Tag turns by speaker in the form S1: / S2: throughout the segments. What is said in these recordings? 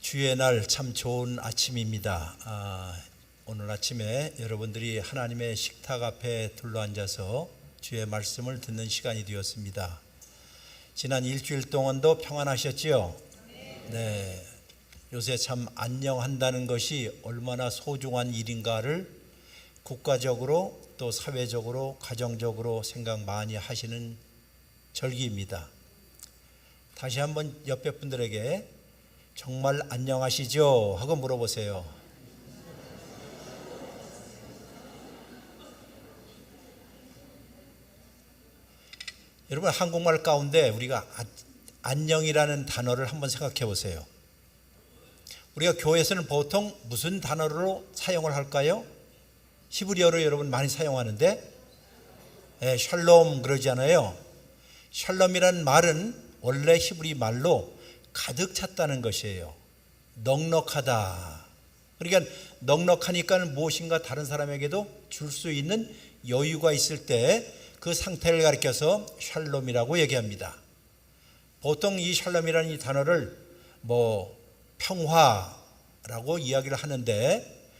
S1: 주의 날 참 좋은 아침입니다. 오늘 아침에 여러분들이 하나님의 식탁 앞에 둘러앉아서 주의 말씀을 듣는 시간이 되었습니다. 지난 일주일 동안도 평안하셨지요? 네. 요새 참 안녕한다는 것이 얼마나 소중한 일인가를 국가적으로 또 사회적으로 가정적으로 생각 많이 하시는 절기입니다. 다시 한번 옆에 분들에게 정말 안녕하시죠? 하고 물어보세요. 여러분, 한국말 가운데 우리가 안녕이라는 단어를 한번 생각해 보세요. 우리가 교회에서는 보통 무슨 단어로 사용을 할까요? 히브리어로 여러분 많이 사용하는데 샬롬 그러잖아요. 샬롬이라는 말은 원래 히브리 말로 가득 찼다는 것이에요. 넉넉하다. 그러니까 넉넉하니까 무엇인가 다른 사람에게도 줄 수 있는 여유가 있을 때 그 상태를 가리켜서 샬롬이라고 얘기합니다. 보통 이 샬롬이라는 이 단어를 평화라고 이야기를 하는데,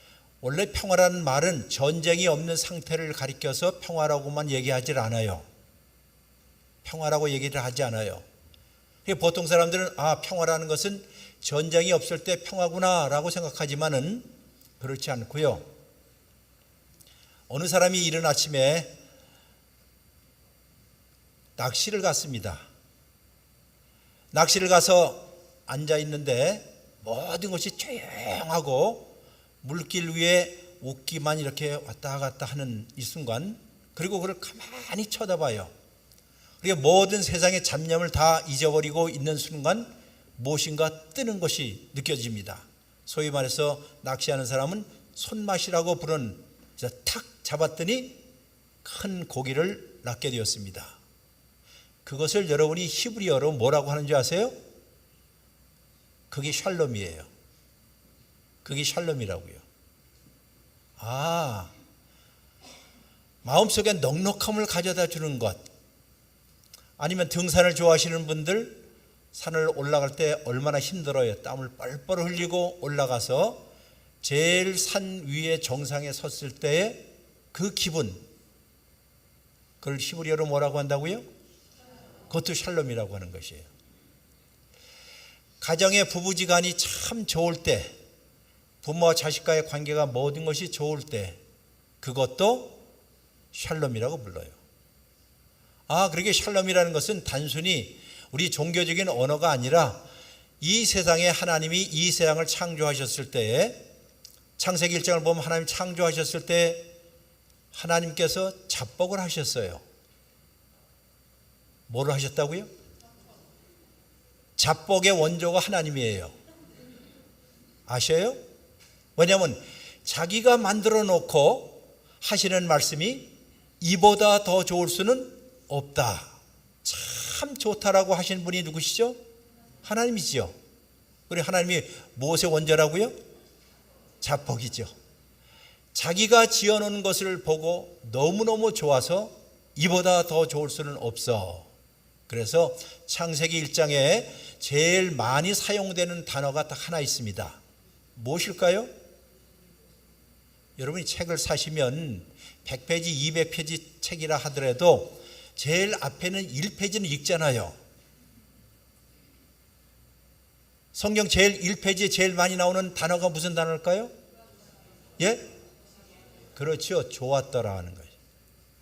S1: 원래 평화라는 말은 전쟁이 없는 상태를 가리켜서 평화라고만 얘기하지 않아요. 평화라고 얘기를 하지 않아요. 보통 사람들은 평화라는 것은 전쟁이 없을 때 평화구나 라고 생각하지만은 그렇지 않고요. 어느 사람이 이른 아침에 낚시를 갔습니다. 낚시를 가서 앉아 있는데 모든 것이 조용하고 물길 위에 웃기만 이렇게 왔다 갔다 하는 이 순간, 그리고 그걸 가만히 쳐다봐요. 그리고 모든 세상의 잡념을 다 잊어버리고 있는 순간 무엇인가 뜨는 것이 느껴집니다. 소위 말해서 낚시하는 사람은 손맛이라고 부르는, 탁 잡았더니 큰 고기를 낚게 되었습니다. 그것을 여러분이 히브리어로 뭐라고 하는 줄 아세요? 그게 샬롬이에요. 그게 샬롬이라고요. 마음속에 넉넉함을 가져다 주는 것. 아니면 등산을 좋아하시는 분들, 산을 올라갈 때 얼마나 힘들어요. 땀을 뻘뻘 흘리고 올라가서 제일 산 위에 정상에 섰을 때의 그 기분, 그걸 히브리어로 뭐라고 한다고요? 그것도 샬롬이라고 하는 것이에요. 가정의 부부지간이 참 좋을 때, 부모와 자식과의 관계가 모든 것이 좋을 때, 그것도 샬롬이라고 불러요. 그렇게 샬롬이라는 것은 단순히 우리 종교적인 언어가 아니라 이 세상에 하나님이 이 세상을 창조하셨을 때에, 창세기 1장을 보면 하나님 창조하셨을 때 하나님께서 잡복을 하셨어요. 뭐를 하셨다고요? 잡복의 원조가 하나님이에요. 아셔요? 왜냐하면 자기가 만들어 놓고 하시는 말씀이 이보다 더 좋을 수는 없다. 참 좋다라고 하신 분이 누구시죠? 하나님이죠. 그리고 하나님이 무엇의 원조라고요? 잡복이죠. 자기가 지어놓은 것을 보고 너무너무 좋아서 이보다 더 좋을 수는 없어. 그래서 창세기 1장에 제일 많이 사용되는 단어가 딱 하나 있습니다. 무엇일까요? 여러분이 책을 사시면 100페이지, 200페이지 책이라 하더라도 제일 앞에는 1페이지는 읽잖아요. 성경 제일 1페이지에 제일 많이 나오는 단어가 무슨 단어일까요? 예? 그렇죠. 좋았더라 하는 거예요.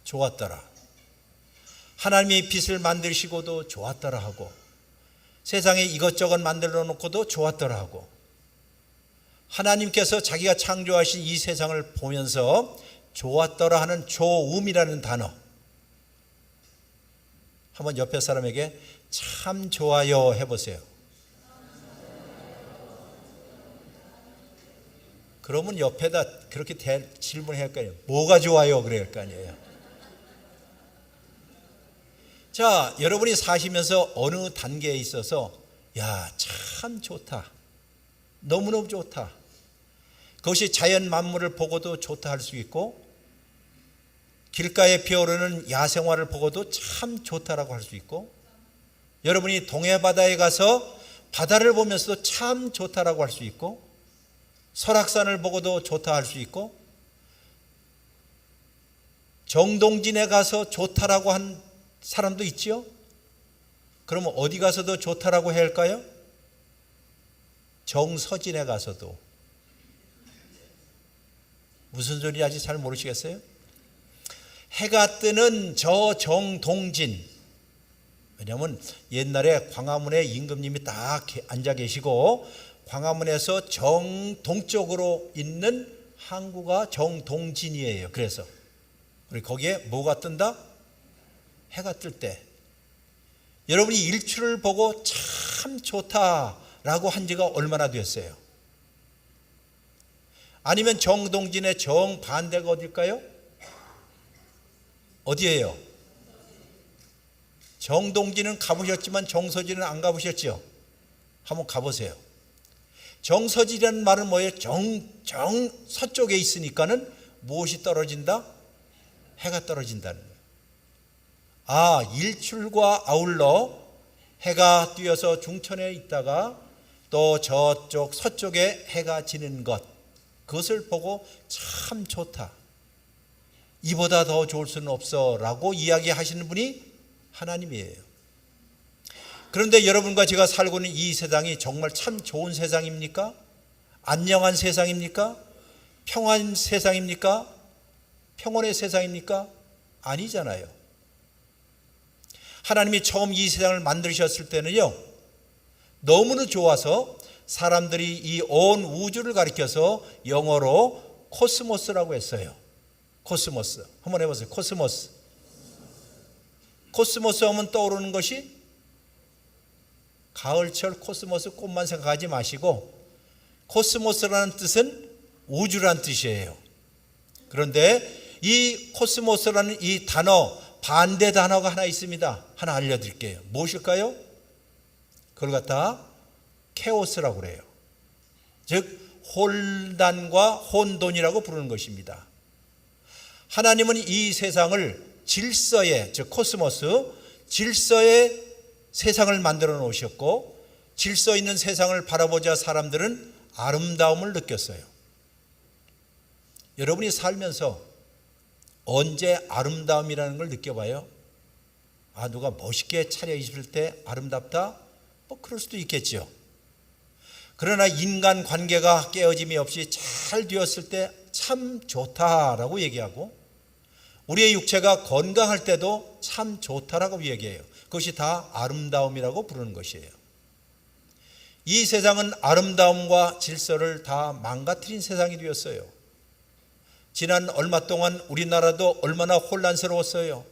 S1: 좋았더라. 하나님이 빛을 만드시고도 좋았더라 하고, 세상에 이것저것 만들어 놓고도 좋았더라 하고, 하나님께서 자기가 창조하신 이 세상을 보면서 좋았더라 하는 좋음이라는 단어. 한번 옆에 사람에게 참 좋아요 해보세요. 그러면 옆에다 그렇게 질문해야 할 거 아니에요. 뭐가 좋아요? 그래야 할 거 아니에요. 자, 여러분이 사시면서 어느 단계에 있어서 참 좋다, 너무너무 좋다, 그것이 자연 만물을 보고도 좋다 할 수 있고, 길가에 피어오르는 야생화를 보고도 참 좋다라고 할 수 있고, 여러분이 동해바다에 가서 바다를 보면서도 참 좋다라고 할 수 있고, 설악산을 보고도 좋다 할 수 있고, 정동진에 가서 좋다라고 한 사람도 있지요. 그러면 어디 가서도 좋다라고 해야 할까요? 정서진에 가서도. 무슨 소리인지 아직 잘 모르시겠어요? 해가 뜨는 저 정동진. 왜냐하면 옛날에 광화문에 임금님이 딱 앉아 계시고, 광화문에서 정동쪽으로 있는 항구가 정동진이에요. 그래서 우리 거기에 뭐가 뜬다? 해가 뜰 때. 여러분이 일출을 보고 참 좋다라고 한 지가 얼마나 됐어요? 아니면 정동진의 정반대가 어딜까요? 어디예요? 정동진은 가보셨지만 정서진은 안 가보셨죠? 한번 가보세요. 정서진이라는 말은 뭐예요? 서쪽에 있으니까는 무엇이 떨어진다? 해가 떨어진다는 거예요. 아, 일출과 아울러 해가 뛰어서 중천에 있다가 또 저쪽 서쪽에 해가 지는 것, 그것을 보고 참 좋다, 이보다 더 좋을 수는 없어 라고 이야기하시는 분이 하나님이에요. 그런데 여러분과 제가 살고 있는 이 세상이 정말 참 좋은 세상입니까? 안녕한 세상입니까? 평안한 세상입니까? 평온의 세상입니까? 아니잖아요. 하나님이 처음 이 세상을 만드셨을 때는요, 너무나 좋아서 사람들이 이 온 우주를 가리켜서 영어로 코스모스라고 했어요. 코스모스. 한번 해보세요. 코스모스. 코스모스 하면 떠오르는 것이 가을철 코스모스 꽃만 생각하지 마시고, 코스모스라는 뜻은 우주라는 뜻이에요. 그런데 이 코스모스라는 이 단어, 반대 단어가 하나 있습니다. 하나 알려드릴게요. 무엇일까요? 그걸 갖다 케오스라고 그래요. 즉 혼란과 혼돈이라고 부르는 것입니다. 하나님은 이 세상을 질서의, 즉 코스모스, 질서의 세상을 만들어 놓으셨고, 질서 있는 세상을 바라보자 사람들은 아름다움을 느꼈어요. 여러분이 살면서 언제 아름다움이라는 걸 느껴봐요? 아, 누가 멋있게 차려입을 때 아름답다? 뭐 그럴 수도 있겠죠. 그러나 인간 관계가 깨어짐이 없이 잘 되었을 때 참 좋다라고 얘기하고, 우리의 육체가 건강할 때도 참 좋다라고 얘기해요. 그것이 다 아름다움이라고 부르는 것이에요. 이 세상은 아름다움과 질서를 다 망가뜨린 세상이 되었어요. 지난 얼마 동안 우리나라도 얼마나 혼란스러웠어요.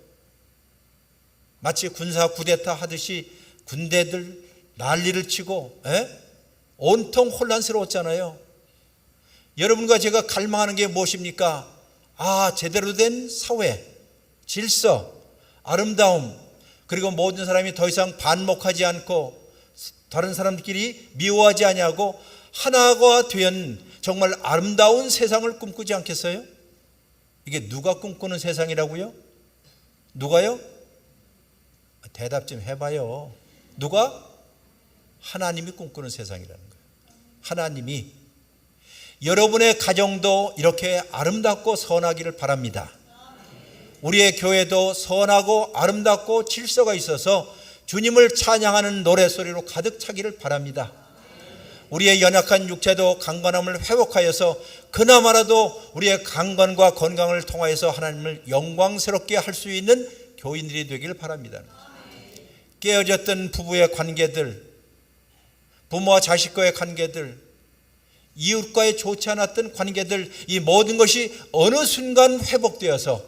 S1: 마치 군사 쿠데타 하듯이 군대들 난리를 치고 온통 혼란스러웠잖아요. 여러분과 제가 갈망하는 게 무엇입니까? 아, 제대로 된 사회, 질서, 아름다움, 그리고 모든 사람이 더 이상 반목하지 않고 다른 사람들끼리 미워하지 아니하고 하나가 된 정말 아름다운 세상을 꿈꾸지 않겠어요? 이게 누가 꿈꾸는 세상이라고요? 누가요? 대답 좀 해봐요. 누가? 하나님이 꿈꾸는 세상이라는 거예요. 하나님이. 여러분의 가정도 이렇게 아름답고 선하기를 바랍니다. 우리의 교회도 선하고 아름답고 질서가 있어서 주님을 찬양하는 노래소리로 가득 차기를 바랍니다. 우리의 연약한 육체도 강건함을 회복하여서 그나마라도 우리의 강건과 건강을 통하여서 하나님을 영광스럽게 할 수 있는 교인들이 되기를 바랍니다. 깨어졌던 부부의 관계들, 부모와 자식과의 관계들, 이웃과의 좋지 않았던 관계들, 이 모든 것이 어느 순간 회복되어서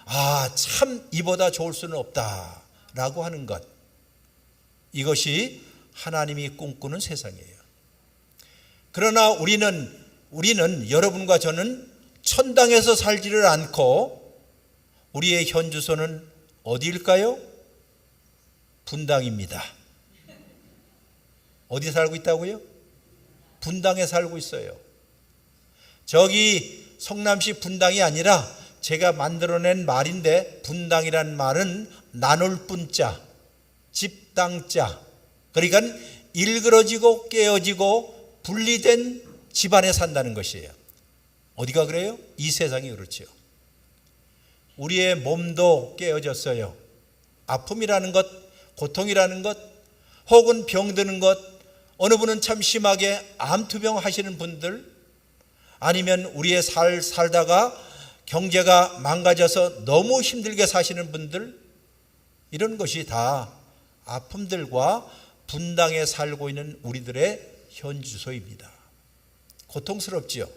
S1: 아, 참 이보다 좋을 수는 없다라고 하는 것, 이것이 하나님이 꿈꾸는 세상이에요. 그러나 우리는 여러분과 저는 천당에서 살지를 않고 우리의 현 주소는 어디일까요? 분당입니다. 어디 살고 있다고요? 분당에 살고 있어요. 저기 성남시 분당이 아니라 제가 만들어낸 말인데, 분당이란 말은 나눌 분자, 집당자, 그러니까 일그러지고 깨어지고 분리된 집안에 산다는 것이에요. 어디가 그래요? 이 세상이 그렇지요. 우리의 몸도 깨어졌어요. 아픔이라는 것, 고통이라는 것, 혹은 병드는 것, 어느 분은 참 심하게 암투병 하시는 분들, 아니면 우리의 살다가 경제가 망가져서 너무 힘들게 사시는 분들, 이런 것이 다 아픔들과 분당에 살고 있는 우리들의 현주소입니다. 고통스럽지요.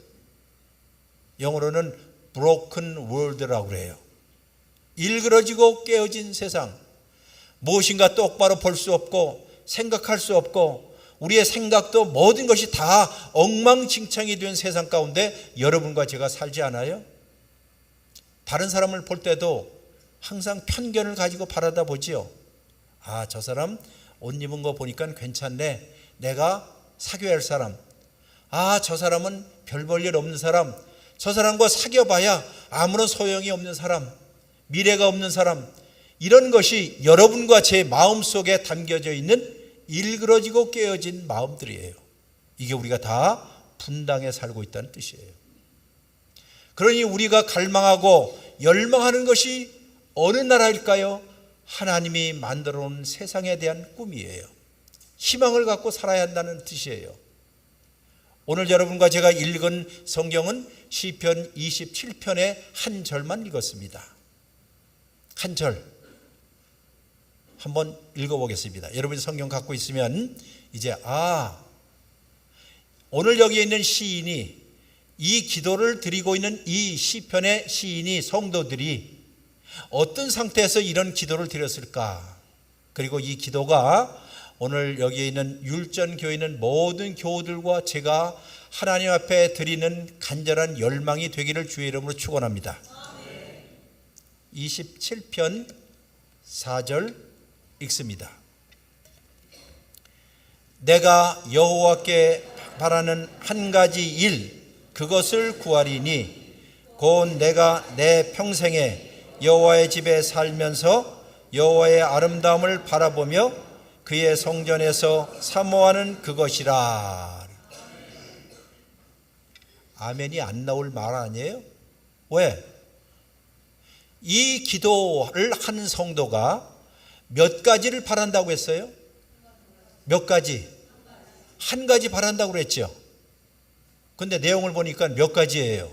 S1: 영어로는 broken world라고 그래요. 일그러지고 깨어진 세상, 무엇인가 똑바로 볼 수 없고 생각할 수 없고 우리의 생각도 모든 것이 다 엉망진창이 된 세상 가운데 여러분과 제가 살지 않아요? 다른 사람을 볼 때도 항상 편견을 가지고 바라다 보지요. 아, 저 사람 옷 입은 거 보니까 괜찮네. 내가 사귀어야 할 사람. 아, 저 사람은 별 볼 일 없는 사람. 저 사람과 사귀어봐야 아무런 소용이 없는 사람, 미래가 없는 사람. 이런 것이 여러분과 제 마음속에 담겨져 있는 일그러지고 깨어진 마음들이에요. 이게 우리가 다 분당에 살고 있다는 뜻이에요. 그러니 우리가 갈망하고 열망하는 것이 어느 나라일까요? 하나님이 만들어 놓은 세상에 대한 꿈이에요. 희망을 갖고 살아야 한다는 뜻이에요. 오늘 여러분과 제가 읽은 성경은 시편 27편의 한 절만 읽었습니다. 한 절 한번 읽어보겠습니다. 여러분이 성경 갖고 있으면 이제 오늘 여기에 있는 시인이, 이 기도를 드리고 있는 이 시편의 시인이, 성도들이 어떤 상태에서 이런 기도를 드렸을까? 그리고 이 기도가 오늘 여기에 있는 율전교회 있는 모든 교우들과 제가 하나님 앞에 드리는 간절한 열망이 되기를 주의 이름으로 축원합니다. 27편 4절 읽습니다. 내가 여호와께 바라는 한 가지 일, 그것을 구하리니 곧 내가 내 평생에 여호와의 집에 살면서 여호와의 아름다움을 바라보며 그의 성전에서 사모하는 그것이라. 아멘이 안 나올 말 아니에요? 왜? 이 기도를 한 성도가 몇 가지를 바란다고 했어요? 몇 가지? 한 가지 바란다고 그랬죠. 근데 내용을 보니까 몇 가지예요.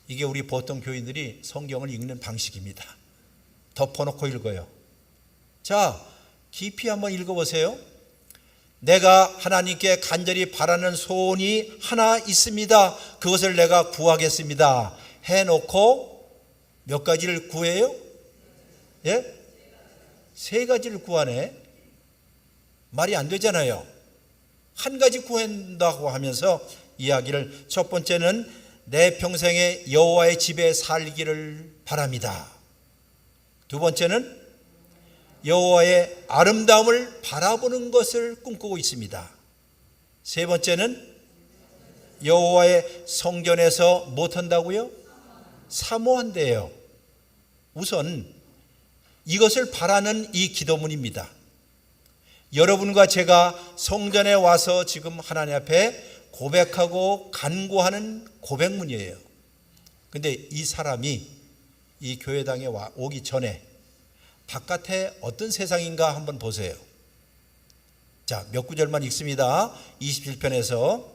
S1: 이게 우리 보통 교인들이 성경을 읽는 방식입니다. 덮어놓고 읽어요. 자, 깊이 한번 읽어보세요. 내가 하나님께 간절히 바라는 소원이 하나 있습니다. 그것을 내가 구하겠습니다. 해놓고 몇 가지를 구해요? 예? 세 가지를 구하네. 말이 안 되잖아요. 한 가지 구한다고 하면서 이야기를, 첫 번째는 내 평생에 여호와의 집에 살기를 바랍니다. 두 번째는 여호와의 아름다움을 바라보는 것을 꿈꾸고 있습니다. 세 번째는 여호와의 성전에서 못한다고요? 사모한대요. 우선 이것을 바라는 이 기도문입니다. 여러분과 제가 성전에 와서 지금 하나님 앞에 고백하고 간구하는 고백문이에요. 근데 이 사람이 이 교회당에 오기 전에 바깥에 어떤 세상인가 한번 보세요. 자, 몇 구절만 읽습니다. 27편에서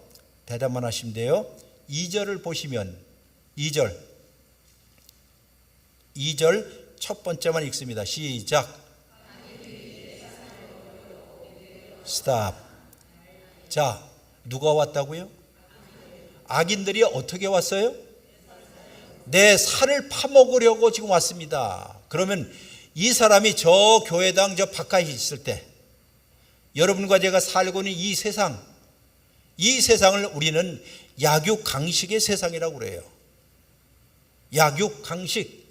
S1: 대답만 하시면 돼요. 2절을 보시면 2절 첫 번째만 읽습니다. 시작. 스탑. 자, 누가 왔다고요? 악인들이 어떻게 왔어요? 내 살을 파먹으려고 지금 왔습니다. 그러면 이 사람이 저 교회당 저 바깥에 있을 때 여러분과 제가 살고 있는 이 세상을 우리는 약육강식의 세상이라고 그래요. 약육강식.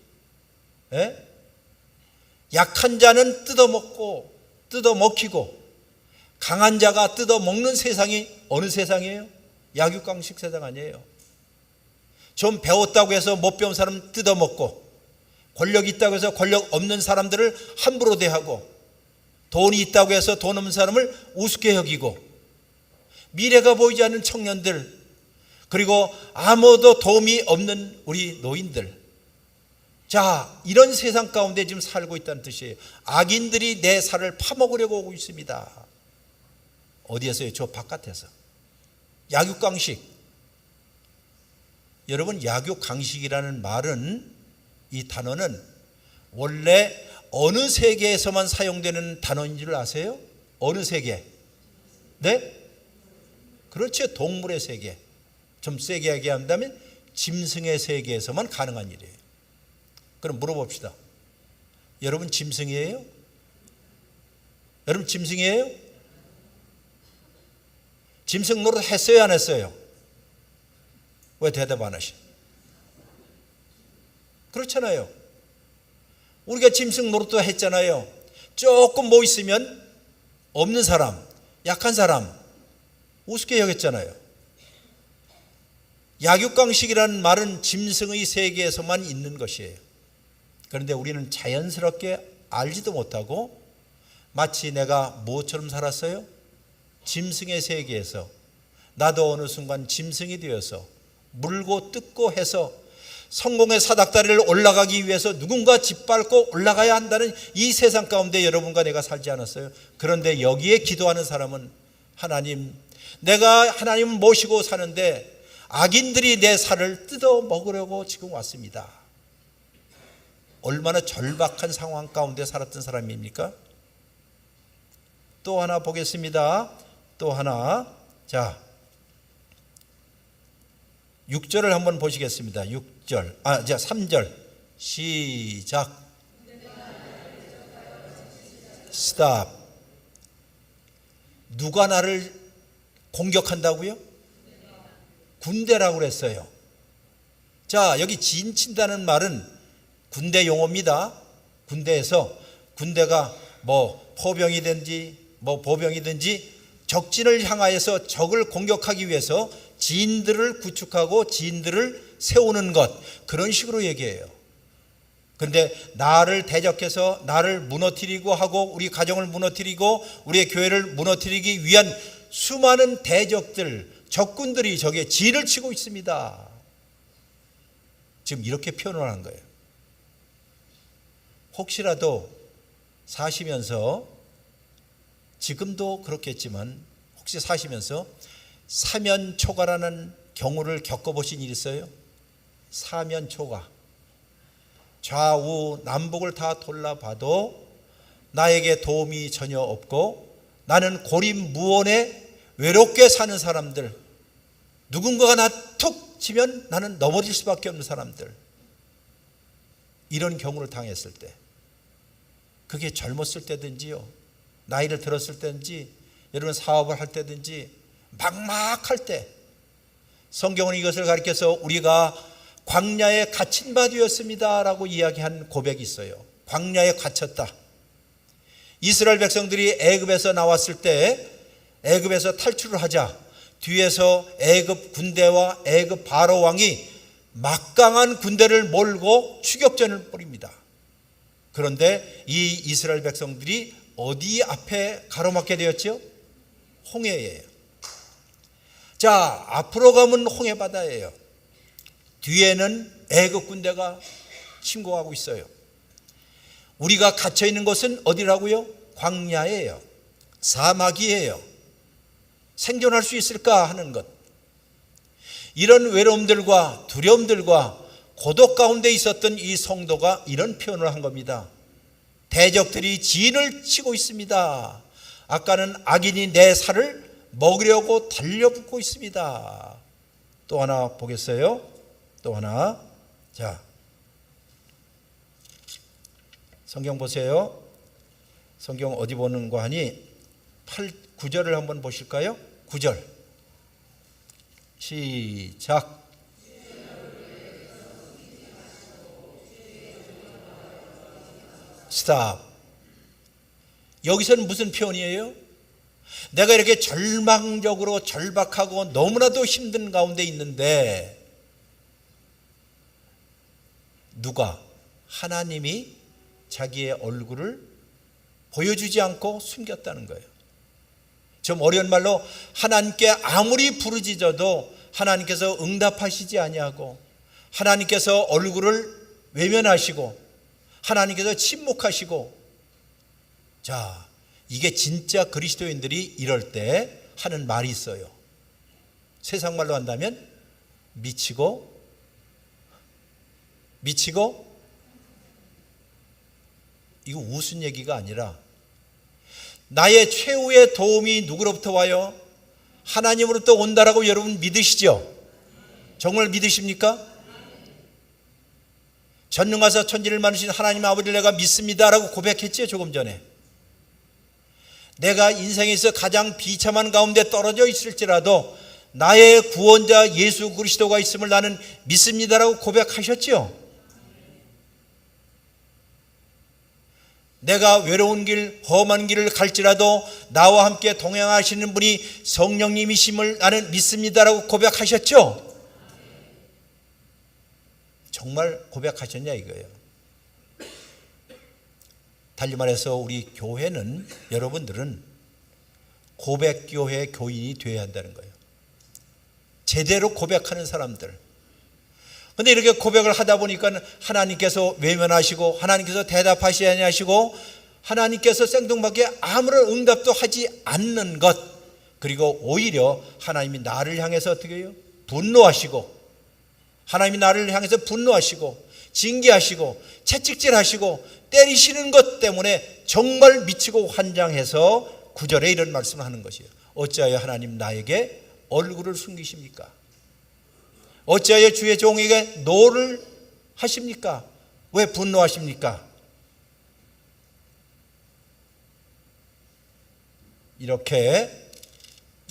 S1: 예? 약한 자는 뜯어먹히고 강한 자가 뜯어먹는 세상이 어느 세상이에요? 약육강식 세상 아니에요. 좀 배웠다고 해서 못 배운 사람 뜯어먹고, 권력 있다고 해서 권력 없는 사람들을 함부로 대하고, 돈이 있다고 해서 돈 없는 사람을 우습게 여기고, 미래가 보이지 않는 청년들, 그리고 아무도 도움이 없는 우리 노인들, 자, 이런 세상 가운데 지금 살고 있다는 뜻이에요. 악인들이 내 살을 파먹으려고 오고 있습니다. 어디에서요? 저 바깥에서. 약육강식. 여러분, 약육강식이라는 말은, 이 단어는 원래 어느 세계에서만 사용되는 단어인 줄 아세요? 어느 세계? 네? 그렇죠. 동물의 세계. 좀 세게 얘기한다면 짐승의 세계에서만 가능한 일이에요. 그럼 물어봅시다. 여러분 짐승이에요? 여러분 짐승이에요? 짐승 노릇 했어요, 안 했어요? 왜 대답 안 하시? 그렇잖아요. 우리가 짐승 노릇도 했잖아요. 조금 뭐 있으면 없는 사람, 약한 사람 우습게 여겼잖아요. 약육강식이라는 말은 짐승의 세계에서만 있는 것이에요. 그런데 우리는 자연스럽게 알지도 못하고 마치 내가 뭐처럼 살았어요? 짐승의 세계에서, 나도 어느 순간 짐승이 되어서 물고 뜯고 해서 성공의 사닥다리를 올라가기 위해서 누군가 짓밟고 올라가야 한다는 이 세상 가운데 여러분과 내가 살지 않았어요? 그런데 여기에 기도하는 사람은, 하나님, 내가 하나님을 모시고 사는데 악인들이 내 살을 뜯어 먹으려고 지금 왔습니다. 얼마나 절박한 상황 가운데 살았던 사람입니까? 또 하나 보겠습니다. 또 하나. 자, 6절을 한번 보시겠습니다. 6절. 자, 3절. 시작. 스탑. 누가 나를 공격한다고요? 군대라고 그랬어요. 자, 여기 진친다는 말은 군대 용어입니다. 군대에서, 군대가 뭐 포병이든지 뭐 보병이든지 적진을 향하여서 적을 공격하기 위해서 지인들을 구축하고 지인들을 세우는 것, 그런 식으로 얘기해요. 그런데 나를 대적해서 나를 무너뜨리고 하고 우리 가정을 무너뜨리고 우리의 교회를 무너뜨리기 위한 수많은 대적들, 적군들이 저기에 진을 치고 있습니다. 지금 이렇게 표현을 한 거예요. 혹시라도 사시면서, 지금도 그렇겠지만 혹시 사시면서 사면초가라는 경우를 겪어보신 일 있어요? 사면초가. 좌우 남북을 다 돌아봐도 나에게 도움이 전혀 없고 나는 고립무원에 외롭게 사는 사람들, 누군가가 나 툭 치면 나는 넘어질 수밖에 없는 사람들, 이런 경우를 당했을 때, 그게 젊었을 때든지요, 나이를 들었을 때든지, 여러분 사업을 할 때든지, 막막할 때, 성경은 이것을 가리켜서 우리가 광야에 갇힌 바 되었습니다 라고 이야기한 고백이 있어요. 광야에 갇혔다. 이스라엘 백성들이 애굽에서 나왔을 때, 애굽에서 탈출을 하자 뒤에서 애굽 군대와 애굽 바로 왕이 막강한 군대를 몰고 추격전을 벌입니다. 그런데 이 이스라엘 백성들이 어디 앞에 가로막게 되었죠? 홍해예요. 자, 앞으로 가면 홍해바다예요. 뒤에는 애굽 군대가 침공하고 있어요. 우리가 갇혀 있는 곳은 어디라고요? 광야예요. 사막이에요. 생존할 수 있을까 하는 것. 이런 외로움들과 두려움들과 고독 가운데 있었던 이 성도가 이런 표현을 한 겁니다. 대적들이 진을 치고 있습니다. 아까는 악인이 내 살을 먹으려고 달려붙고 있습니다. 또 하나 보겠어요? 또 하나. 자, 성경 보세요. 성경 어디 보는 거 하니 9절을 한번 보실까요? 9절 시작. 스탑. 여기서는 무슨 표현이에요? 내가 이렇게 절망적으로 절박하고 너무나도 힘든 가운데 있는데 누가? 하나님이 자기의 얼굴을 보여주지 않고 숨겼다는 거예요. 좀 어려운 말로 하나님께 아무리 부르짖어도 하나님께서 응답하시지 아니하고, 하나님께서 얼굴을 외면하시고, 하나님께서 침묵하시고. 자, 이게 진짜 그리스도인들이 이럴 때 하는 말이 있어요. 세상 말로 한다면 미치고 이거 웃은 얘기가 아니라 나의 최후의 도움이 누구로부터 와요? 하나님으로부터 온다라고 여러분 믿으시죠? 정말 믿으십니까? 전능하사 천지를 만드신 하나님 아버지를 내가 믿습니다라고 고백했죠, 조금 전에. 내가 인생에서 가장 비참한 가운데 떨어져 있을지라도 나의 구원자 예수 그리스도가 있음을 나는 믿습니다라고 고백하셨죠. 내가 외로운 길, 험한 길을 갈지라도 나와 함께 동행하시는 분이 성령님이심을 나는 믿습니다라고 고백하셨죠. 정말 고백하셨냐 이거예요. 달리 말해서 우리 교회는, 여러분들은 고백교회 교인이 되어야 한다는 거예요. 제대로 고백하는 사람들. 근데 이렇게 고백을 하다 보니까 하나님께서 외면하시고, 하나님께서 대답하시지 아니하시고, 하나님께서 생뚱맞게 아무런 응답도 하지 않는 것, 그리고 오히려 하나님이 나를 향해서 어떻게 해요? 분노하시고, 하나님이 나를 향해서 분노하시고 징계하시고 채찍질하시고 때리시는 것 때문에 정말 미치고 환장해서 9절에 이런 말씀을 하는 것이에요. 어찌하여 하나님 나에게 얼굴을 숨기십니까? 어찌하여 주의 종에게 노를 하십니까? 왜 분노하십니까? 이렇게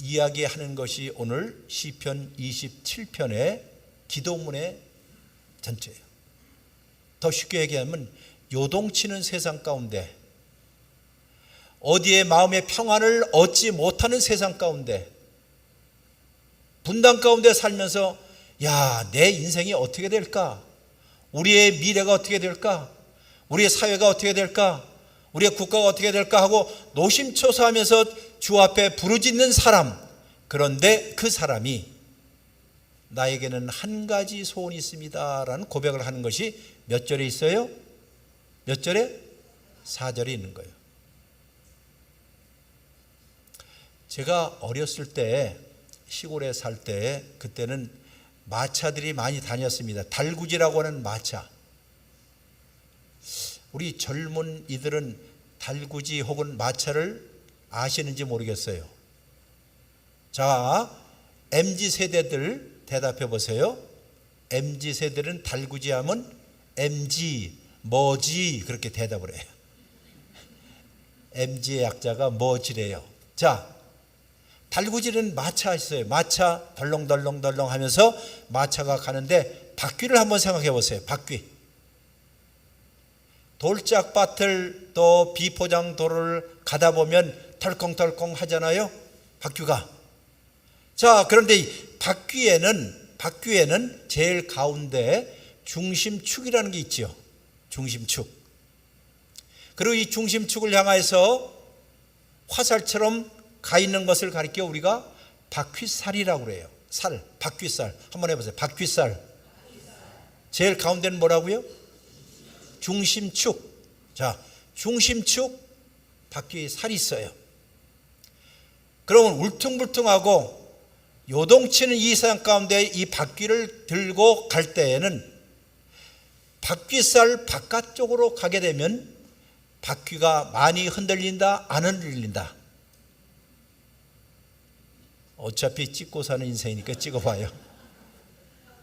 S1: 이야기하는 것이 오늘 시편 27편의 기도문의 전체예요. 더 쉽게 얘기하면 요동치는 세상 가운데, 어디에 마음의 평안을 얻지 못하는 세상 가운데, 분단 가운데 살면서 야, 내 인생이 어떻게 될까? 우리의 미래가 어떻게 될까? 우리의 사회가 어떻게 될까? 우리의 국가가 어떻게 될까 하고 노심초사하면서 주 앞에 부르짖는 사람, 그런데 그 사람이 나에게는 한 가지 소원이 있습니다 라는 고백을 하는 것이 몇 절에 있어요? 몇 절에? 4절에 있는 거예요. 제가 어렸을 때, 시골에 살 때, 그때는 마차들이 많이 다녔습니다. 달구지라고 하는 마차. 우리 젊은 이들은 달구지 혹은 마차를 아시는지 모르겠어요. 자, MZ세대들 대답해 보세요. MZ세대는 달구지 하면 MG, 뭐지 그렇게 대답을 해요. MG의 약자가 뭐지래요. 자, 달구지는 마차 있어요. 마차 덜렁덜렁 하면서 마차가 가는데 바퀴를 한번 생각해 보세요. 바퀴. 돌짝밭을 또 비포장 도로를 가다 보면 덜컹덜컹 하잖아요. 바퀴가. 자, 그런데 이 바퀴에는 제일 가운데 중심축이라는 게 있죠. 중심축. 그리고 이 중심축을 향해서 화살처럼 가 있는 것을 가리켜 우리가 바퀴살이라고 그래요. 살, 바퀴살. 한번 해보세요. 바퀴살. 제일 가운데는 뭐라고요? 중심축. 자, 중심축, 바퀴살이 있어요. 그러면 울퉁불퉁하고 요동치는 이 세상 가운데 이 바퀴를 들고 갈 때에는 바퀴살 바깥쪽으로 가게 되면 바퀴가 많이 흔들린다, 안 흔들린다? 어차피 찍고 사는 인생이니까 찍어봐요.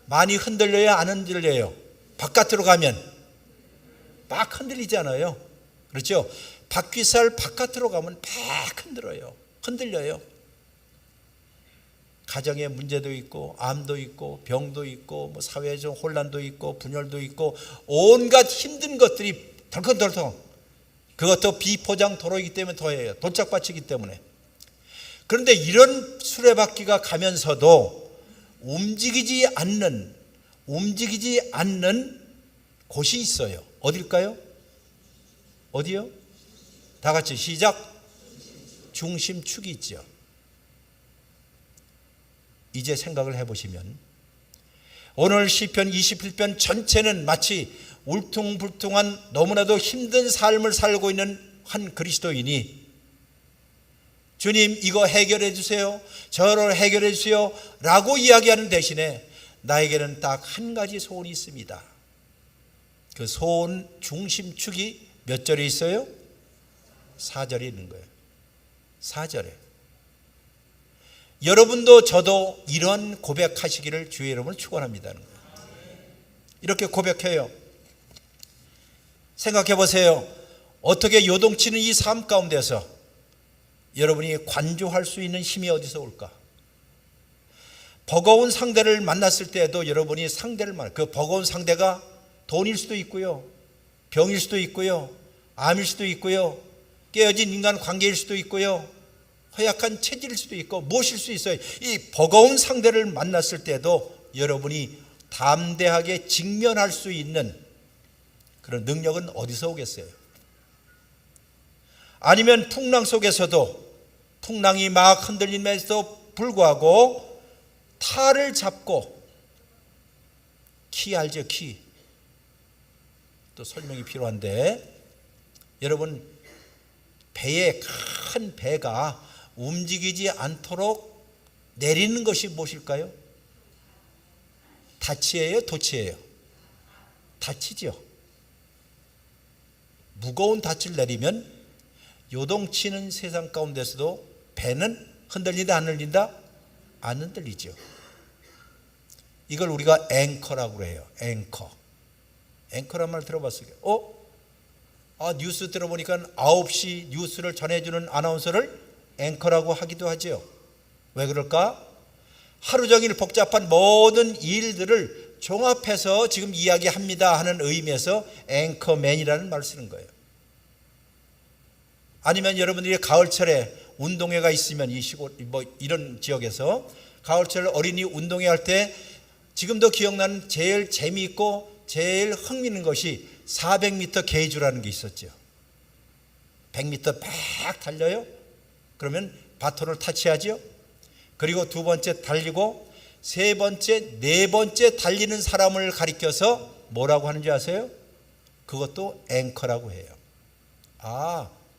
S1: 많이 흔들려요, 안 흔들려요? 바깥으로 가면 막 흔들리잖아요. 그렇죠? 바퀴살 바깥으로 가면 막 흔들려요. 가정에 문제도 있고, 암도 있고, 병도 있고, 뭐 사회적 혼란도 있고, 분열도 있고, 온갖 힘든 것들이 덜컹덜컹. 그것도 비포장 도로이기 때문에 더해요. 돌짝밭이기 때문에. 그런데 이런 수레바퀴가 가면서도 움직이지 않는 곳이 있어요. 어딜까요? 어디요? 다 같이 시작. 중심축이 있죠. 이제 생각을 해보시면 오늘 시편 21편 전체는 마치 울퉁불퉁한 너무나도 힘든 삶을 살고 있는 한 그리스도인이 주님 이거 해결해 주세요, 저를 해결해 주세요 라고 이야기하는 대신에 나에게는 딱 한 가지 소원이 있습니다. 그 소원 중심축이 몇 절에 있어요? 4절에 있는 거예요. 4절에. 여러분도 저도 이런 고백하시기를 주의 여러분을 축원합니다. 이렇게 고백해요. 생각해 보세요. 어떻게 요동치는 이 삶 가운데서 여러분이 관조할 수 있는 힘이 어디서 올까? 버거운 상대를 만났을 때에도 여러분이 상대를 그 버거운 상대가 돈일 수도 있고요, 병일 수도 있고요, 암일 수도 있고요, 깨어진 인간 관계일 수도 있고요, 허약한 체질일 수도 있고 무엇일 수 있어요. 이 버거운 상대를 만났을 때도 여러분이 담대하게 직면할 수 있는 그런 능력은 어디서 오겠어요? 아니면 풍랑 속에서도 풍랑이 막 흔들림에도 불구하고 탈을 잡고, 키 알죠? 키. 또 설명이 필요한데, 여러분 배에 큰 배가 움직이지 않도록 내리는 것이 무엇일까요? 닻이에요? 돛이에요? 닻이죠. 무거운 닻을 내리면 요동치는 세상 가운데서도 배는 흔들린다 안 흔들린다? 안 흔들리죠. 이걸 우리가 앵커라고 해요. 앵커. 앵커란 말 들어봤어요? 뉴스 들어보니까 9시 뉴스를 전해주는 아나운서를 앵커라고 하기도 하죠. 왜 그럴까? 하루 종일 복잡한 모든 일들을 종합해서 지금 이야기합니다 하는 의미에서 앵커맨이라는 말을 쓰는 거예요. 아니면 여러분들이 가을철에 운동회가 있으면 이 시골 이런 지역에서 가을철 어린이 운동회 할 때 지금도 기억나는 제일 재미있고 제일 흥미있는 것이 400m 계주라는 게 있었죠. 100m 팍 달려요. 그러면 바톤을 타치하죠. 그리고 두 번째 달리고 세 번째, 네 번째 달리는 사람을 가리켜서 뭐라고 하는지 아세요? 그것도 앵커라고 해요.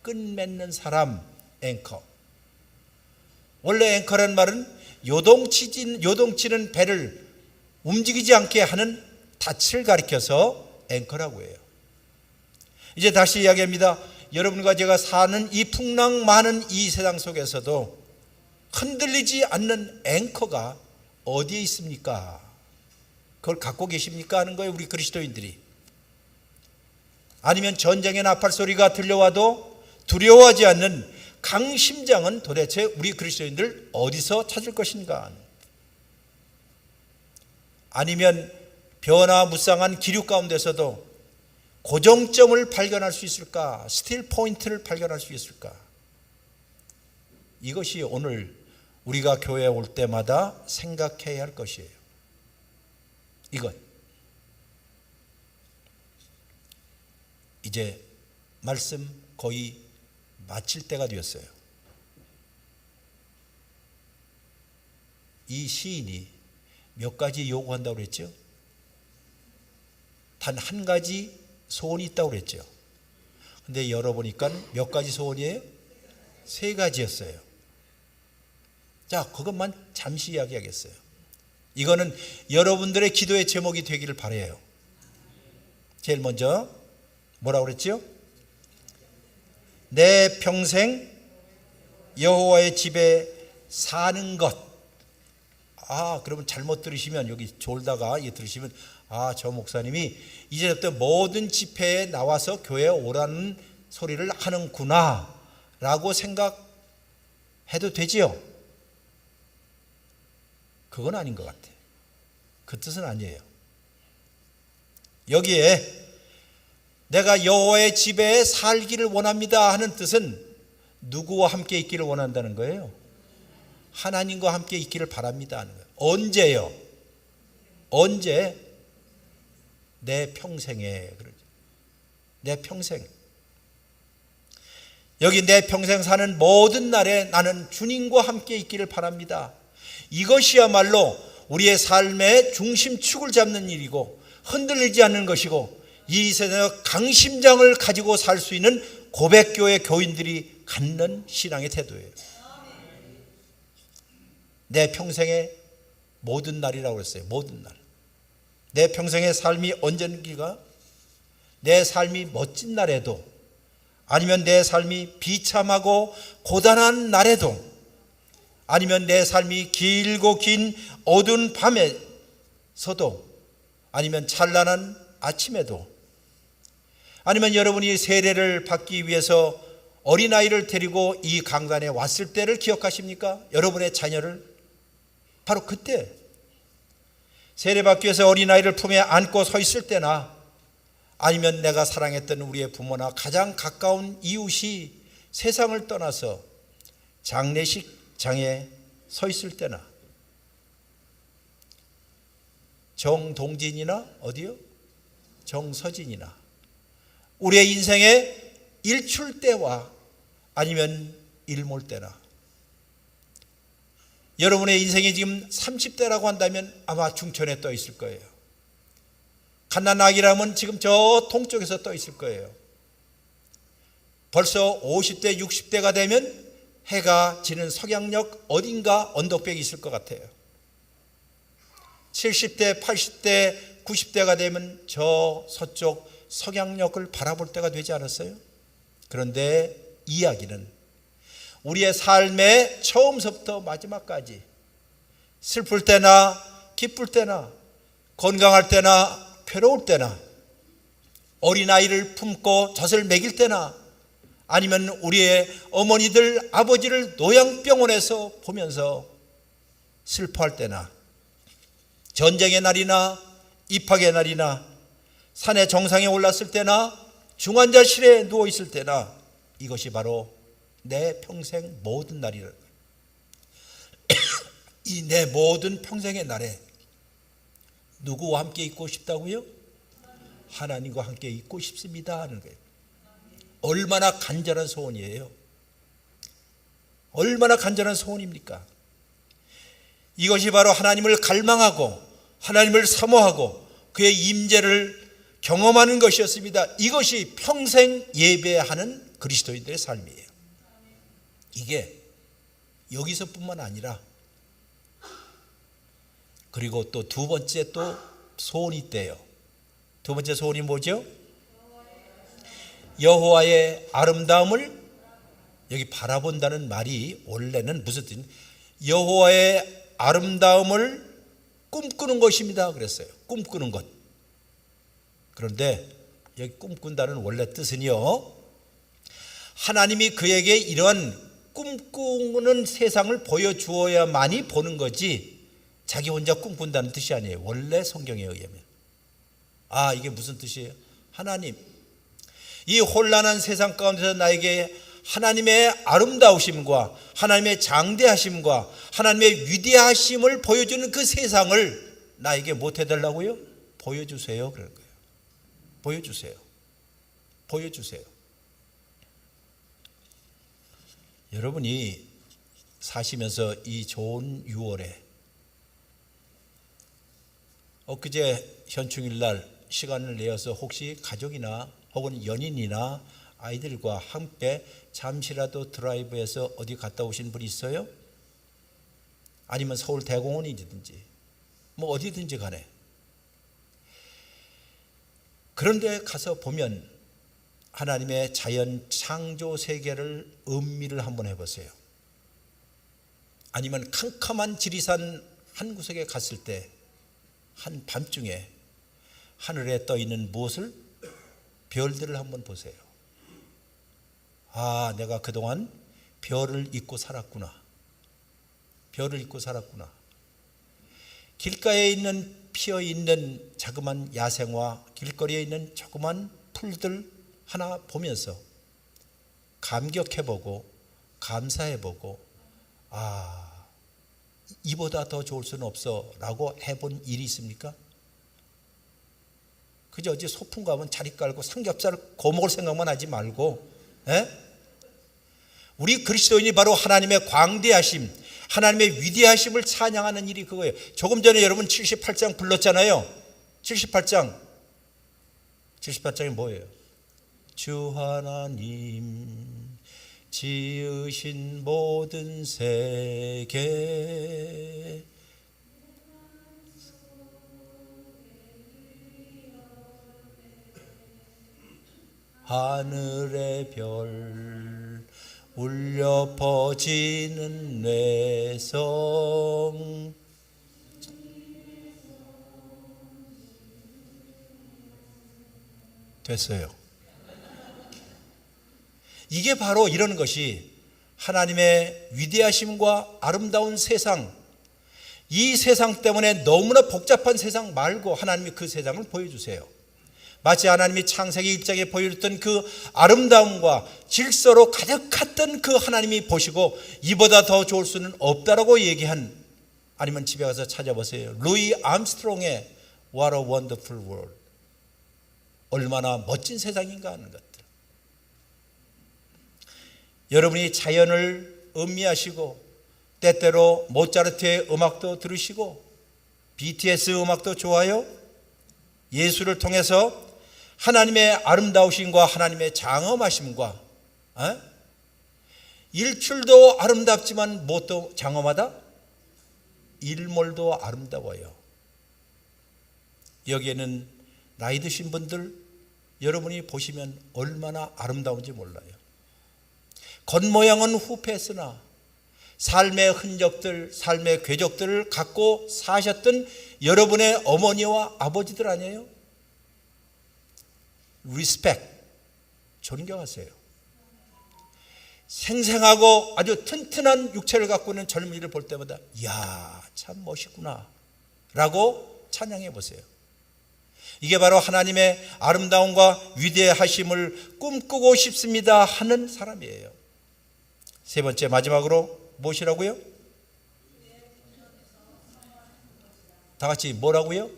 S1: 끈맺는 사람, 앵커. 원래 앵커라는 말은 요동치는 배를 움직이지 않게 하는 닻을 가리켜서 앵커라고 해요. 이제 다시 이야기합니다. 여러분과 제가 사는 이 풍랑 많은 이 세상 속에서도 흔들리지 않는 앵커가 어디에 있습니까? 그걸 갖고 계십니까? 하는 거예요, 우리 그리스도인들이. 아니면 전쟁의 나팔 소리가 들려와도 두려워하지 않는 강심장은 도대체 우리 그리스도인들 어디서 찾을 것인가? 아니면 변화무쌍한 기류 가운데서도 고정점을 발견할 수 있을까? 스틸 포인트를 발견할 수 있을까? 이것이 오늘 우리가 교회에 올 때마다 생각해야 할 것이에요. 이것. 이제 말씀 거의 마칠 때가 되었어요. 이 시인이 몇 가지 요구한다고 그랬죠? 단 한 가지 소원이 있다고 그랬죠. 근데 열어보니까 몇 가지 소원이에요? 3가지였어요. 자, 그것만 잠시 이야기하겠어요. 이거는 여러분들의 기도의 제목이 되기를 바라요. 제일 먼저 뭐라고 그랬죠? 내 평생 여호와의 집에 사는 것. 그러면 잘못 들으시면, 여기 졸다가 들으시면 저 목사님이 이제부터 모든 집회에 나와서 교회에 오라는 소리를 하는구나 라고 생각해도 되지요? 그건 아닌 것 같아요. 그 뜻은 아니에요. 여기에 내가 여호와의 집에 살기를 원합니다 하는 뜻은 누구와 함께 있기를 원한다는 거예요? 하나님과 함께 있기를 바랍니다 하는 거예요. 언제요? 언제? 내 평생에. 내 평생. 여기 내 평생 사는 모든 날에 나는 주님과 함께 있기를 바랍니다. 이것이야말로 우리의 삶의 중심축을 잡는 일이고 흔들리지 않는 것이고 이 세상에 강심장을 가지고 살 수 있는 고백교회 교인들이 갖는 신앙의 태도예요. 내 평생의 모든 날이라고 했어요. 모든 날. 내 평생의 삶이 언젠가 내 삶이 멋진 날에도 아니면 내 삶이 비참하고 고단한 날에도 아니면 내 삶이 길고 긴 어두운 밤에서도 아니면 찬란한 아침에도 아니면 여러분이 세례를 받기 위해서 어린아이를 데리고 이 강단에 왔을 때를 기억하십니까? 여러분의 자녀를 바로 그때 세례받기 위해서 어린아이를 품에 안고 서 있을 때나 아니면 내가 사랑했던 우리의 부모나 가장 가까운 이웃이 세상을 떠나서 장례식장에 서 있을 때나 정동진이나 어디요? 정서진이나 우리의 인생의 일출 때와 아니면 일몰 때나 여러분의 인생이 지금 30대라고 한다면 아마 중천에 떠 있을 거예요. 갓난아기라면 지금 저 동쪽에서 떠 있을 거예요. 벌써 50대 60대가 되면 해가 지는 석양역 어딘가 언덕백이 있을 것 같아요. 70대 80대 90대가 되면 저 서쪽 석양역을 바라볼 때가 되지 않았어요? 그런데 이야기는 우리의 삶의 처음서부터 마지막까지 슬플 때나 기쁠 때나 건강할 때나 괴로울 때나 어린아이를 품고 젖을 먹일 때나 아니면 우리의 어머니들 아버지를 노양병원에서 보면서 슬퍼할 때나 전쟁의 날이나 입학의 날이나 산의 정상에 올랐을 때나 중환자실에 누워있을 때나 이것이 바로 내 평생 모든 날이라는 거예요. 이 내 모든 평생의 날에 누구와 함께 있고 싶다고요? 하나님과 함께 있고 싶습니다 하는 거예요. 얼마나 간절한 소원이에요. 얼마나 간절한 소원입니까? 이것이 바로 하나님을 갈망하고 하나님을 사모하고 그의 임재를 경험하는 것이었습니다. 이것이 평생 예배하는 그리스도인들의 삶이에요. 이게 여기서뿐만 아니라 그리고 또 두 번째 또 소원이 있대요. 두 번째 소원이 뭐죠? 여호와의 아름다움을 여기 바라본다는 말이 원래는 무슨 뜻이냐? 여호와의 아름다움을 꿈꾸는 것입니다 그랬어요. 꿈꾸는 것. 그런데 여기 꿈꾼다는 원래 뜻은요, 하나님이 그에게 이런 꿈꾸는 세상을 보여주어야만이 보는 거지 자기 혼자 꿈꾼다는 뜻이 아니에요. 원래 성경에 의하면. 아, 이게 무슨 뜻이에요? 하나님, 이 혼란한 세상 가운데서 나에게 하나님의 아름다우심과 하나님의 장대하심과 하나님의 위대하심을 보여주는 그 세상을 나에게 못 해달라고요? 보여주세요. 그럴 거예요. 보여주세요. 보여주세요. 여러분이 사시면서 이 좋은 6월에 엊그제 현충일날 시간을 내어서 혹시 가족이나 혹은 연인이나 아이들과 함께 잠시라도 드라이브해서 어디 갔다 오신 분이 있어요? 아니면 서울 대공원이든지 뭐 어디든지 간에 그런데 가서 보면 하나님의 자연 창조 세계를 음미를 한번 해보세요. 아니면 캄캄한 지리산 한 구석에 갔을 때 한 밤중에 하늘에 떠 있는 무엇을? 별들을 한번 보세요. 아, 내가 그동안 별을 잊고 살았구나. 별을 잊고 살았구나. 길가에 있는 피어 있는 자그만 야생화, 길거리에 있는 조그만 풀들 하나 보면서 감격해보고 감사해보고, 아, 이보다 더 좋을 수는 없어 라고 해본 일이 있습니까? 그저 어제 소풍 가면 자리 깔고 삼겹살 구워 먹을 생각만 하지 말고, 에? 우리 그리스도인이 바로 하나님의 광대하심, 하나님의 위대하심을 찬양하는 일이 그거예요. 조금 전에 여러분 78장 불렀잖아요. 78장이 뭐예요? 주 하나님 지으신 모든 세계 하늘의 별 울려 퍼지는 내성 됐어요. 이게 바로 이런 것이 하나님의 위대하심과 아름다운 세상, 이 세상 때문에 너무나 복잡한 세상 말고 하나님이 그 세상을 보여주세요. 마치 하나님이 창세기 1장에 보여줬던 그 아름다움과 질서로 가득했던 그 하나님이 보시고 이보다 더 좋을 수는 없다라고 얘기한, 아니면 집에 가서 찾아보세요. 루이 암스트롱의 What a Wonderful World, 얼마나 멋진 세상인가 하는 것들. 여러분이 자연을 음미하시고 때때로 모차르트의 음악도 들으시고 BTS 음악도 좋아요. 예수를 통해서 하나님의 아름다우심과 하나님의 장엄하심과 일출도 아름답지만 무엇도 장엄하다? 일몰도 아름다워요. 여기에는 나이 드신 분들 여러분이 보시면 얼마나 아름다운지 몰라요. 겉모양은 후패했으나 삶의 흔적들, 삶의 궤적들을 갖고 사셨던 여러분의 어머니와 아버지들 아니에요? 리스펙, 존경하세요. 생생하고 아주 튼튼한 육체를 갖고 있는 젊은이를 볼 때마다 이야, 참 멋있구나 라고 찬양해 보세요. 이게 바로 하나님의 아름다움과 위대하심을 꿈꾸고 싶습니다 하는 사람이에요. 세 번째, 마지막으로 무엇이라고요? 다 같이 뭐라고요?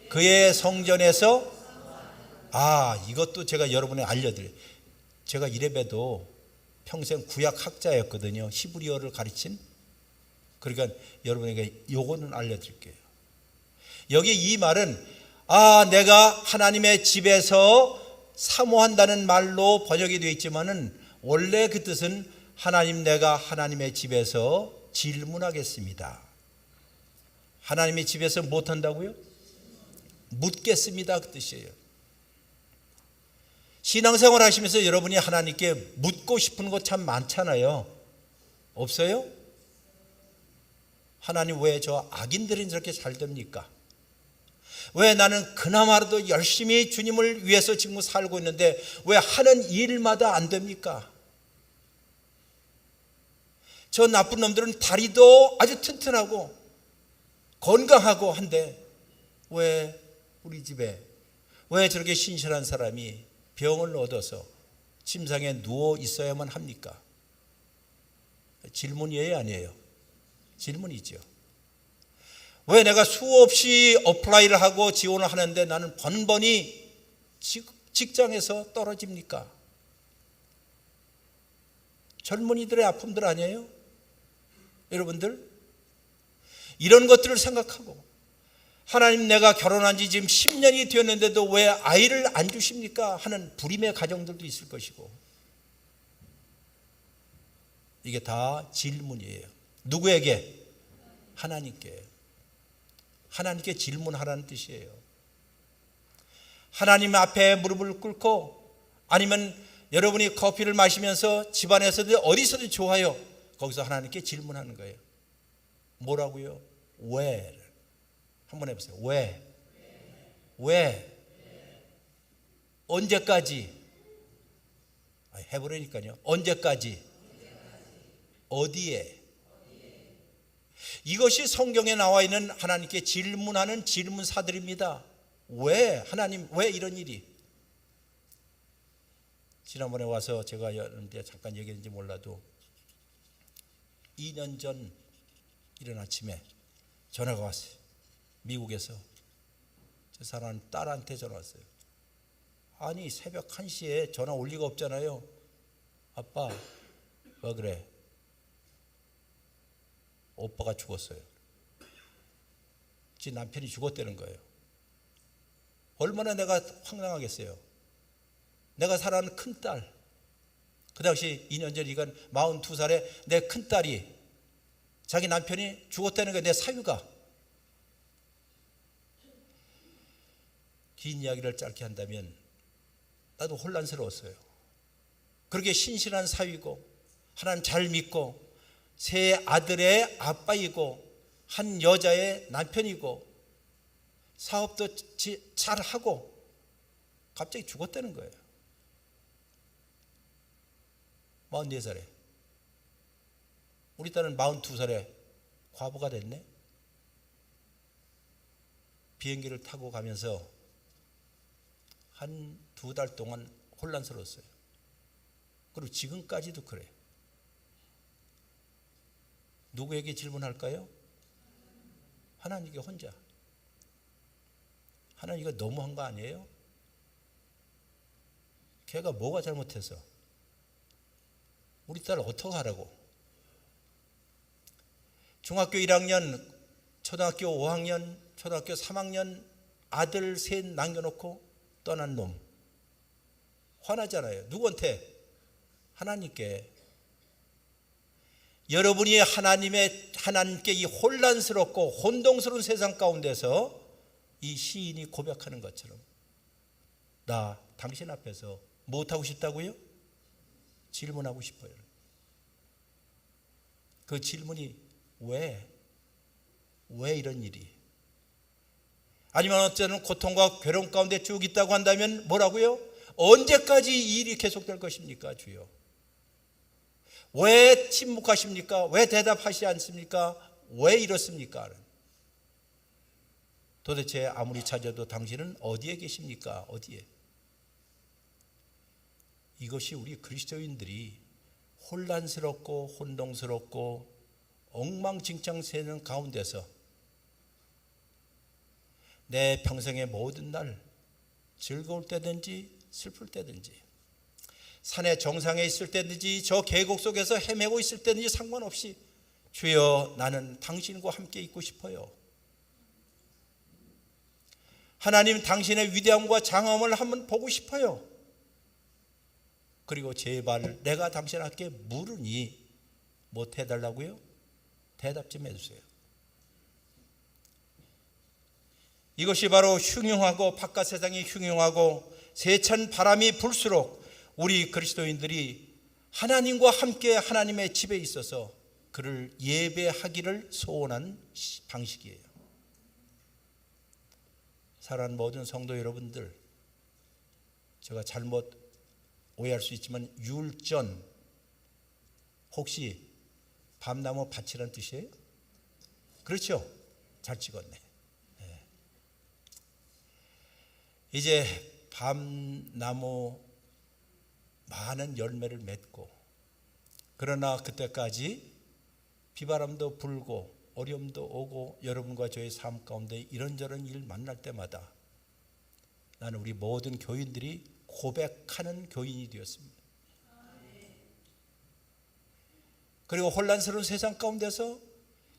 S1: 그의 성전에서, 이것도 제가 여러분에 알려드려요. 제가 이래봬도 평생 구약 학자였거든요. 히브리어를 가르친. 그러니까 여러분에게 요거는 알려드릴게요. 여기 이 말은 내가 하나님의 집에서 사모한다는 말로 번역이 되어 있지만은 원래 그 뜻은 하나님, 내가 하나님의 집에서 질문하겠습니다. 하나님의 집에서 못한다고요? 묻겠습니다 그 뜻이에요. 신앙생활 하시면서 여러분이 하나님께 묻고 싶은 거 참 많잖아요. 없어요? 하나님, 왜 저 악인들은 저렇게 잘 됩니까? 왜 나는 그나마라도 열심히 주님을 위해서 지금 살고 있는데 왜 하는 일마다 안 됩니까? 저 나쁜 놈들은 다리도 아주 튼튼하고 건강하고 한데 왜 우리 집에 왜 저렇게 신실한 사람이 병을 얻어서 침상에 누워 있어야만 합니까? 질문이에요, 아니에요? 질문이죠. 왜 내가 수없이 어플라이를 하고 지원을 하는데 나는 번번이 직장에서 떨어집니까? 젊은이들의 아픔들 아니에요? 여러분들, 이런 것들을 생각하고 하나님, 내가 결혼한 지 지금 10년이 되었는데도 왜 아이를 안 주십니까? 하는 불임의 가정들도 있을 것이고, 이게 다 질문이에요. 누구에게? 하나님께. 하나님께 질문하라는 뜻이에요. 하나님 앞에 무릎을 꿇고, 아니면 여러분이 커피를 마시면서 집안에서든 어디서든 좋아요. 거기서 하나님께 질문하는 거예요. 뭐라고요? 왜? 한번 해보세요. 왜? 왜? 언제까지? 해보려니까요. 언제까지? 어디에? 이것이 성경에 나와 있는 하나님께 질문하는 질문사들입니다. 왜? 하나님, 왜 이런 일이? 지난번에 와서 제가 여러분한테 잠깐 얘기했는지 몰라도 2년 전 이른 아침에 전화가 왔어요. 미국에서. 저 사람 딸한테 전화 왔어요. 아니, 새벽 1시에 전화 올 리가 없잖아요. 아빠, 그래? 오빠가 죽었어요. 지 남편이 죽었다는 거예요. 얼마나 내가 황당하겠어요. 내가 사랑하는 큰딸, 그 당시 2년 전 이건 42살에 내 큰딸이 자기 남편이 죽었다는 거예요. 내 사위가. 긴 이야기를 짧게 한다면 나도 혼란스러웠어요. 그렇게 신실한 사위고 하나님 잘 믿고 세 아들의 아빠이고 한 여자의 남편이고 사업도 잘하고 갑자기 죽었다는 거예요. 44살에. 우리 딸은 42살에 과부가 됐네. 비행기를 타고 가면서 한 2달 동안 혼란스러웠어요. 그리고 지금까지도 그래요. 누구에게 질문할까요? 하나님께 혼자. 하나님 이거 너무한 거 아니에요? 걔가 뭐가 잘못해서? 우리 딸 어떻게 하라고? 중학교 1학년, 초등학교 5학년, 초등학교 3학년 아들 셋 남겨놓고 떠난 놈. 화나잖아요. 누구한테? 하나님께. 여러분이 하나님께 이 혼란스럽고 혼동스러운 세상 가운데서 이 시인이 고백하는 것처럼 나 당신 앞에서 무엇하고 싶다고요? 질문하고 싶어요. 그 질문이 왜 이런 일이? 아니면 어쩌면 고통과 괴로움 가운데 쭉 있다고 한다면 뭐라고요? 언제까지 이 일이 계속될 것입니까, 주여? 왜 침묵하십니까? 왜 대답하시지 않습니까? 왜 이렇습니까? 도대체 아무리 찾아도 당신은 어디에 계십니까? 어디에? 이것이 우리 그리스도인들이 혼란스럽고 혼동스럽고 엉망진창 세는 가운데서 내 평생의 모든 날 즐거울 때든지 슬플 때든지 산의 정상에 있을 때든지 저 계곡 속에서 헤매고 있을 때든지 상관없이 주여 나는 당신과 함께 있고 싶어요. 하나님 당신의 위대함과 장엄을 한번 보고 싶어요. 그리고 제발 내가 당신께 물으니 뭐 해달라고요? 대답 좀 해주세요. 이것이 바로 흉흉하고 바깥 세상이 흉흉하고 세찬 바람이 불수록 우리 그리스도인들이 하나님과 함께 하나님의 집에 있어서 그를 예배하기를 소원한 방식이에요. 사랑하는 모든 성도 여러분들, 제가 잘못 오해할 수 있지만 율전 혹시 밤나무 밭이라는 뜻이에요? 그렇죠? 잘 찍었네. 네. 이제 밤나무 많은 열매를 맺고 그러나 그때까지 비바람도 불고 어려움도 오고 여러분과 저의 삶 가운데 이런저런 일 만날 때마다 나는 우리 모든 교인들이 고백하는 교인이 되었습니다. 그리고 혼란스러운 세상 가운데서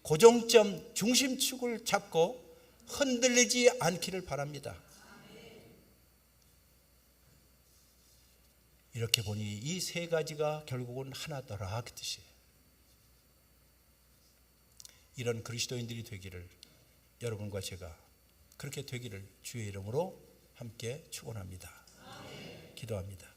S1: 고정점 중심축을 잡고 흔들리지 않기를 바랍니다. 이렇게 보니 이 세 가지가 결국은 하나더라 그 뜻이에요. 이런 그리스도인들이 되기를 여러분과 제가 그렇게 되기를 주의 이름으로 함께 축원합니다. 기도합니다.